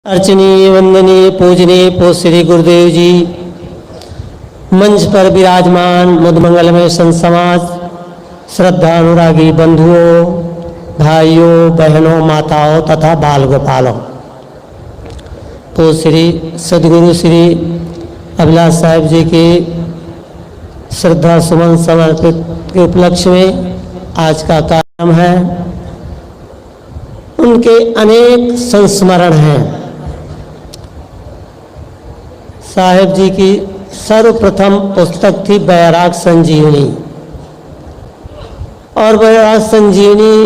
अर्चनीय वंदनीय पूजनीय पो श्री गुरुदेव जी, मंच पर विराजमान मुदमंगलमय संत समाज, श्रद्धा अनुरागी बंधुओं, भाइयों बहनों, माताओं तथा बाल गोपालों, पो श्री सदगुरु श्री अभिलाष साहिब जी के श्रद्धा सुमन समर्पित के उपलक्ष्य में आज का कार्यक्रम है। उनके अनेक संस्मरण हैं। साहेब जी की सर्वप्रथम पुस्तक थी बैराग संजीवनी, और बैराग संजीवनी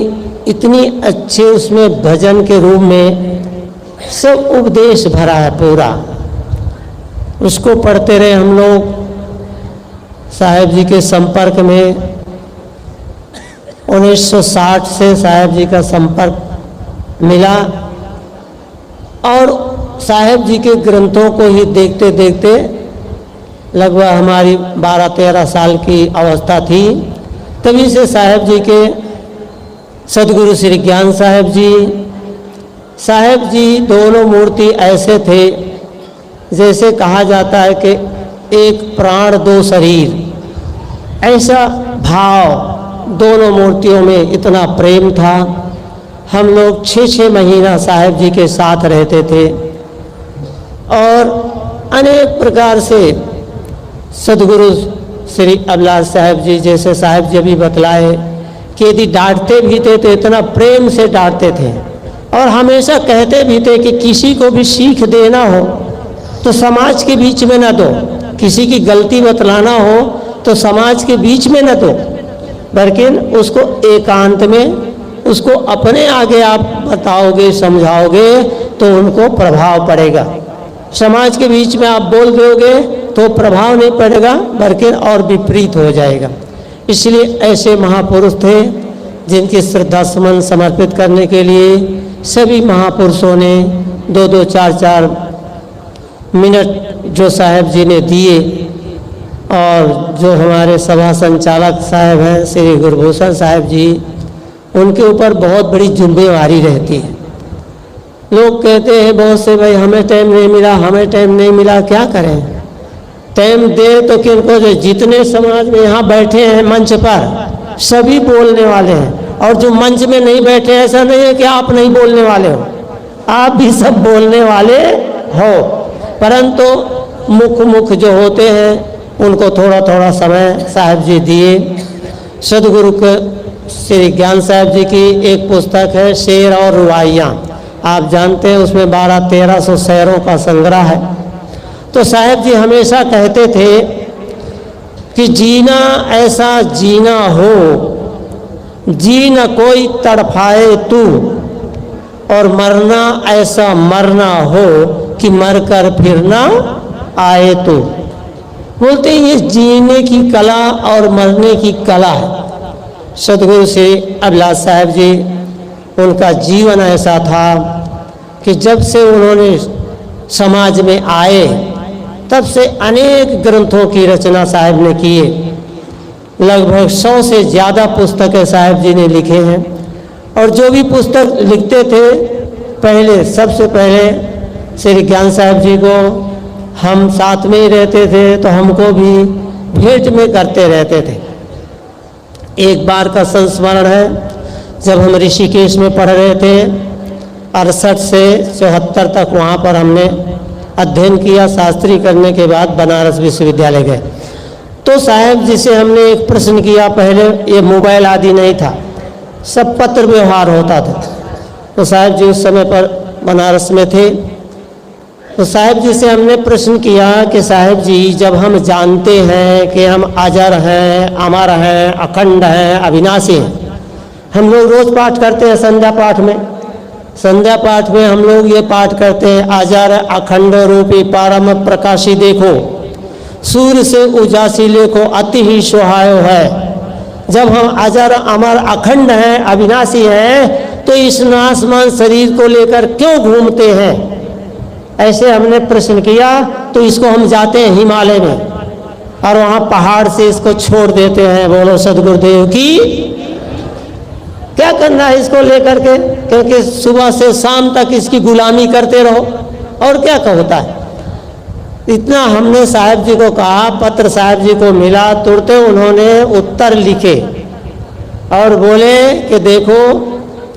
इतनी अच्छे, उसमें भजन के रूप में सब उपदेश भरा है पूरा। उसको पढ़ते रहे हम लोग। साहेब जी के संपर्क में 1960 से साहेब जी का संपर्क मिला, और साहेब जी के ग्रंथों को ही देखते देखते लगभग हमारी 12-13 साल की अवस्था थी। तभी से साहेब जी के सदगुरु श्री ज्ञान साहेब जी दोनों मूर्ति ऐसे थे जैसे कहा जाता है कि एक प्राण दो शरीर, ऐसा भाव दोनों मूर्तियों में इतना प्रेम था। हम लोग 6-6 महीना साहेब जी के साथ रहते थे, और अनेक प्रकार से सदगुरु श्री अभिलाष साहेब जी जैसे साहेब जी भी बतलाए कि यदि डांटते भी थे तो इतना प्रेम से डांटते थे, और हमेशा कहते भी थे कि किसी को भी सीख देना हो तो समाज के बीच में न दो, किसी की गलती बतलाना हो तो समाज के बीच में न दो, बल्कि उसको एकांत में, उसको अपने आगे आप बताओगे, समझाओगे तो उनको प्रभाव पड़ेगा। समाज के बीच में आप बोल दोगे तो प्रभाव नहीं पड़ेगा, बल्कि और विपरीत हो जाएगा। इसलिए ऐसे महापुरुष थे जिनकी श्रद्धा सुमन समर्पित करने के लिए सभी महापुरुषों ने 2-2, 4-4 मिनट जो साहेब जी ने दिए, और जो हमारे सभा संचालक साहब हैं श्री गुरभूषण साहब जी, उनके ऊपर बहुत बड़ी जिम्मेवारी रहती है। लोग कहते हैं बहुत से, भाई हमें टाइम नहीं मिला, हमें टाइम नहीं मिला, क्या करें। टाइम दे तो किनको, जो जितने समाज में यहाँ बैठे हैं मंच पर सभी बोलने वाले हैं, और जो मंच में नहीं बैठे ऐसा नहीं है कि आप नहीं बोलने वाले हो, आप भी सब बोलने वाले हो, परंतु मुख जो होते हैं उनको थोड़ा थोड़ा समय साहब जी दिए। सदगुरु के श्री ज्ञान साहब जी की एक पुस्तक है शेर और रुवाइयाँ, आप जानते हैं उसमें 1200-1300 शेरों का संग्रह है। तो साहब जी हमेशा कहते थे कि जीना ऐसा जीना हो, जी न कोई तड़फाए तू, और मरना ऐसा मरना हो कि मरकर फिर ना आए तू। बोलते ये जीने की कला और मरने की कला है। सदगुरु श्री अभिलाष साहब जी, उनका जीवन ऐसा था कि जब से उन्होंने समाज में आए तब से अनेक ग्रंथों की रचना साहब ने किए। लगभग 100 से ज़्यादा पुस्तकें साहब जी ने लिखे हैं, और जो भी पुस्तक लिखते थे पहले, सबसे पहले श्री ज्ञान साहब जी को हम साथ में ही रहते थे, तो हमको भी भेंट में करते रहते थे। एक बार का संस्मरण है, जब हम ऋषिकेश में पढ़ रहे थे, 68 से 74 तक वहाँ पर हमने अध्ययन किया। शास्त्री करने के बाद बनारस विश्वविद्यालय गए, तो साहब जी से हमने एक प्रश्न किया। पहले ये मोबाइल आदि नहीं था, सब पत्र व्यवहार होता था। तो साहब जी उस समय पर बनारस में थे, तो साहब जी से हमने प्रश्न किया कि साहब जी, जब हम जानते हैं कि हम अजर हैं, अमर हैं, अखंड हैं, अविनाशी हैं, हम लोग रोज पाठ करते हैं संध्या पाठ में। संध्या पाठ में हम लोग ये पाठ करते हैं, अजर अखंड रूपी परम प्रकाशी देखो, सूर्य से उजासी लेखो, अति ही सुहायो है। जब हम अजर अमर अखंड हैं, अविनाशी हैं, तो इस नासमान शरीर को लेकर क्यों घूमते हैं? ऐसे हमने प्रश्न किया। तो इसको हम जाते हैं हिमालय में, और वहाँ पहाड़ से इसको छोड़ देते हैं। बोलो सदगुरुदेव की। क्या करना है इसको लेकर के, क्योंकि सुबह से शाम तक इसकी गुलामी करते रहो। और क्या होता है। इतना हमने साहब जी को कहा, पत्र साहब जी को मिला, तुरंत उन्होंने उत्तर लिखे और बोले कि देखो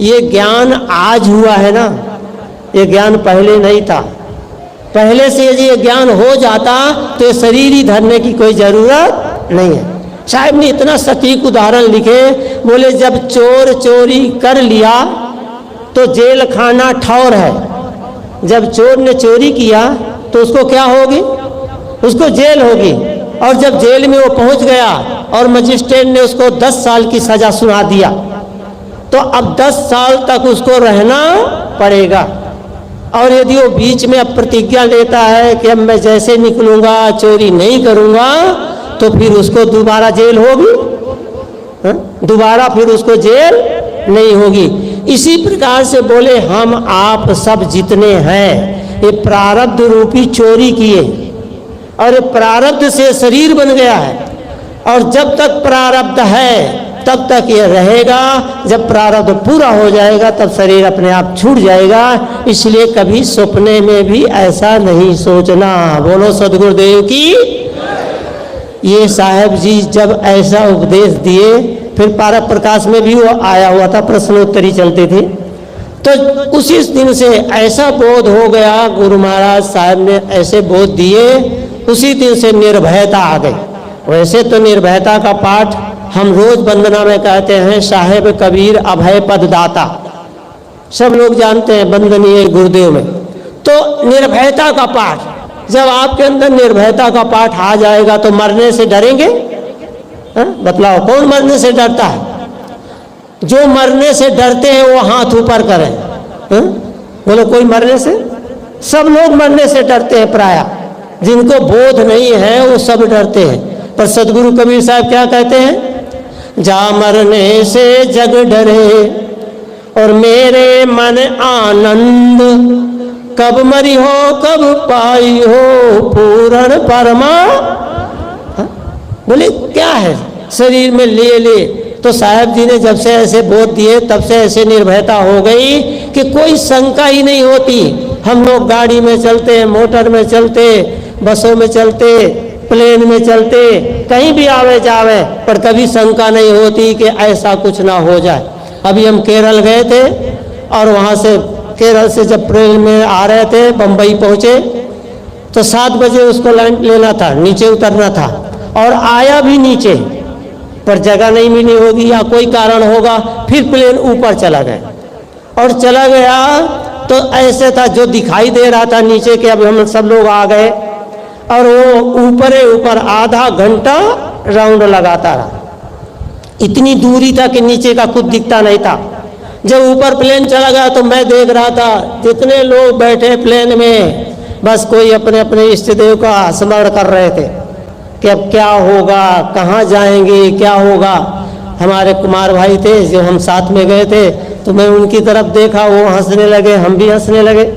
ये ज्ञान आज हुआ है ना, ये ज्ञान पहले नहीं था। पहले से यदि ये ज्ञान हो जाता तो ये शरीर ही धरने की कोई ज़रूरत नहीं है। साहब ने इतना सटीक उदाहरण लिखे, बोले जब चोर चोरी कर लिया तो जेल खाना ठौर है। जब चोर ने चोरी किया तो उसको क्या होगी, उसको जेल होगी। और जब जेल में वो पहुंच गया और मजिस्ट्रेट ने उसको 10 साल की सज़ा सुना दिया तो अब 10 साल तक उसको रहना पड़ेगा। और यदि वो बीच में अब प्रतिज्ञा लेता है कि अब मैं जैसे निकलूंगा चोरी नहीं करूंगा तो फिर उसको दोबारा जेल होगी, दोबारा फिर उसको जेल नहीं होगी। इसी प्रकार से बोले हम आप सब जितने हैं ये प्रारब्ध रूपी चोरी किए और ये प्रारब्ध से शरीर बन गया है। और जब तक प्रारब्ध है तब तक ये रहेगा, जब प्रारब्ध पूरा हो जाएगा तब शरीर अपने आप छूट जाएगा। इसलिए कभी सपने में भी ऐसा नहीं सोचना। बोलो सदगुरुदेव की। ये साहब जी जब ऐसा उपदेश दिए, फिर पारक प्रकाश में भी वो आया हुआ था, प्रश्नोत्तरी चलते थे, तो उसी दिन से ऐसा बोध हो गया, गुरु महाराज साहब ने ऐसे बोध दिए, उसी दिन से निर्भयता आ गई। वैसे तो निर्भयता का पाठ हम रोज वंदना में कहते हैं, साहेब कबीर अभय पद दाता, सब लोग जानते हैं वंदनीय गुरुदेव में। तो निर्भयता का पाठ, जब आपके अंदर निर्भयता का पाठ आ जाएगा तो मरने से डरेंगे? बतलाओ कौन मरने से डरता है? जो मरने से डरते हैं वो हाथ ऊपर करें। बोलो कोई मरने से? सब लोग मरने से डरते हैं प्राय, जिनको बोध नहीं है वो सब डरते हैं। पर सदगुरु कबीर साहब क्या कहते हैं? जा मरने से जग डरे और मेरे मन आनंद, कब मरी हो कब पाई हो पूर्ण परमा। बोले क्या है शरीर में ले ले। तो साहब जी ने जब से ऐसे बोध दिए तब से ऐसे निर्भयता हो गई कि कोई शंका ही नहीं होती। हम लोग गाड़ी में चलते, मोटर में चलते, बसों में चलते, प्लेन में चलते, कहीं भी आवे जावे, पर कभी शंका नहीं होती कि ऐसा कुछ ना हो जाए। अभी हम केरल गए थे और वहाँ से केरल से जब प्लेन में आ रहे थे, बम्बई पहुँचे तो 7 बजे उसको लैंड लेना था, नीचे उतरना था और आया भी नीचे, पर जगह नहीं मिली होगी या कोई कारण होगा, फिर प्लेन ऊपर चला गया। और चला गया तो ऐसे था, जो दिखाई दे रहा था नीचे के अब हम सब लोग आ गए, और वो ऊपर आधा घंटा राउंड लगाता रहा। इतनी दूरी था कि नीचे का कुछ दिखता नहीं था। जब ऊपर प्लेन चला गया तो मैं देख रहा था जितने लोग बैठे प्लेन में, बस कोई अपने अपने इष्ट देव का स्मरण कर रहे थे कि अब क्या होगा, कहाँ जाएंगे, क्या होगा। हमारे कुमार भाई थे जो हम साथ में गए थे, तो मैं उनकी तरफ देखा, वो हंसने लगे, हम भी हंसने लगे।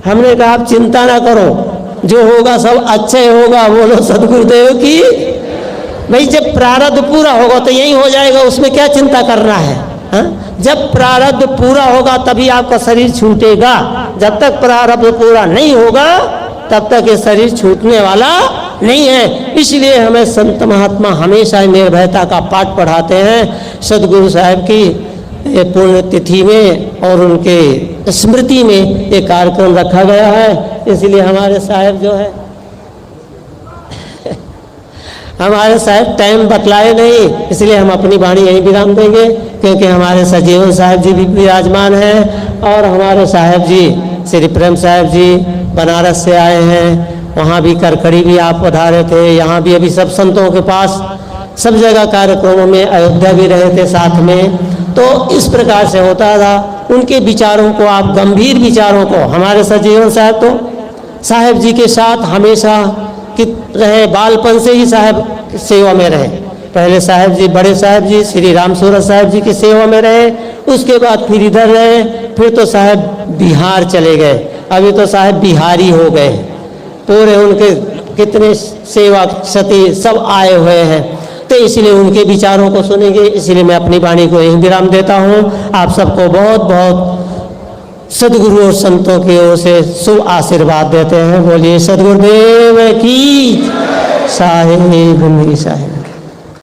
हमने कहा आप चिंता ना करो, जो होगा सब अच्छे होगा। बोलो सदगुरुदेव की। भाई जब प्रारब्ध पूरा होगा तो यही हो जाएगा, उसमें क्या चिंता करना है? जब प्रारब्ध पूरा होगा तभी आपका शरीर छूटेगा। जब तक प्रारब्ध पूरा नहीं होगा तब तक ये शरीर छूटने वाला नहीं है। इसलिए हमें संत महात्मा हमेशा निर्भयता का पाठ पढ़ाते हैं। सदगुरु साहब की पुण्यतिथि में और उनके स्मृति में एक कार्यक्रम रखा गया है। इसलिए हमारे साहब जो है हमारे साहब टाइम बतलाए नहीं, इसलिए हम अपनी वाणी यहीं विराम देंगे, क्योंकि हमारे सजीवन साहब जी भी विराजमान हैं और हमारे साहब जी श्री प्रेम साहब जी बनारस से आए हैं। वहाँ भी करखड़ी भी आप पधारे थे, यहाँ भी अभी सब संतों के पास सब जगह कार्यक्रमों में, अयोध्या भी रहे थे साथ में। तो इस प्रकार से होता था। उनके विचारों को आप, गंभीर विचारों को, हमारे सजीवन साहब तो साहब जी के साथ हमेशा रहे, बालपन से ही साहब सेवा में रहे। पहले साहब जी, बड़े साहब जी श्री राम सूरत साहब जी की सेवा में रहे, उसके बाद फिर इधर रहे, फिर तो साहब बिहार चले गए, अभी तो साहब बिहारी हो गए। पूरे उनके कितने सेवक सती सब आए हुए हैं। तो इसलिए उनके विचारों को सुनेंगे। इसलिए मैं अपनी वाणी को यहीं विराम देता हूँ। आप सबको बहुत बहुत सदगुरु और संतों की ओर से शुभ आशीर्वाद देते हैं। बोलिए सदगुरुदेव की साहिब साहिब।